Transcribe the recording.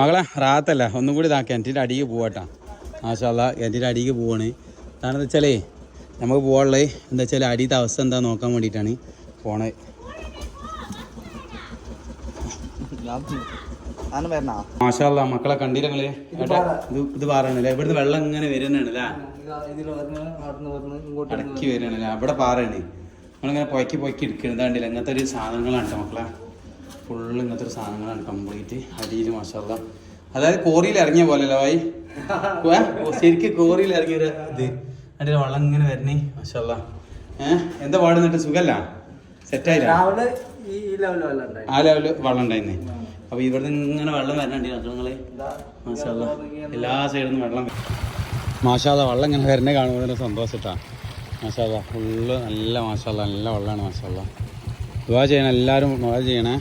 മകളെ റാത്തല്ല ഒന്നും കൂടി ഇതാ കിണറ്റിൻ്റെ അടിക്ക് പോവാട്ടാ. മാഷാല്ലാ കിണറ്റിൻ്റെ അടിക്ക് പോവാണ്. കാരണം എന്താ വെച്ചാലേ നമുക്ക് പോകാനുള്ളത് എന്താ വെച്ചാൽ അടിയത്തെ അവസ്ഥ എന്താ നോക്കാൻ വേണ്ടിയിട്ടാണ് പോണത്. മാഷാല്ലാ മക്കളെ കണ്ടില്ല നിങ്ങള്? ഇത് പാറയാണല്ലേ, ഇവിടുന്ന് വെള്ളം ഇങ്ങനെ വരുന്നതാണല്ലേ, അടക്കി വരുന്നല്ലേ, അവിടെ പാറയാണ്. നമ്മളിങ്ങനെ പൊയ്ക്കി എടുക്കുന്നത് കണ്ടില്ല. ഇങ്ങനത്തെ ഒരു സാധനങ്ങളാണ് മക്കളെ, ഫുള്ള് ഇങ്ങനത്തെ ഒരു സാധനങ്ങളാണ് കംപ്ലീറ്റ് അടിയിൽ. മാഷാല്ലാ അതായത് കോറിയിൽ ഇറങ്ങിയ പോലെയല്ലോ ഭായി, ശരിക്കും കോറിയിൽ ഇറങ്ങിയൊരു ഇത് അതിൻ്റെ വെള്ളം ഇങ്ങനെ വരണേ. മാഷാല്ലാ എന്താ പാടുന്നിട്ട് സുഖല്ല? സെറ്റായില്ല? ആ ലെവല് വെള്ളം ഉണ്ടായിരുന്നേ. അപ്പൊ ഇവിടുന്ന് ഇങ്ങനെ വെള്ളം വരണുണ്ട് മക്കളെ. മാഷാല്ലാ എല്ലാ സൈഡിൽ നിന്ന് വെള്ളം. മാഷാല്ലാ വെള്ളം ഇങ്ങനെ വരണേ കാണുമ്പോൾ തന്നെ സന്തോഷിട്ടാ. മാഷാല്ലാ ഫുള്ള് നല്ല മാഷാല്ലാ നല്ല വെള്ളമാണ്. മാഷാല്ലാ ദുആ ചെയ്യണം എല്ലാവരും, ദുആ ചെയ്യണേ.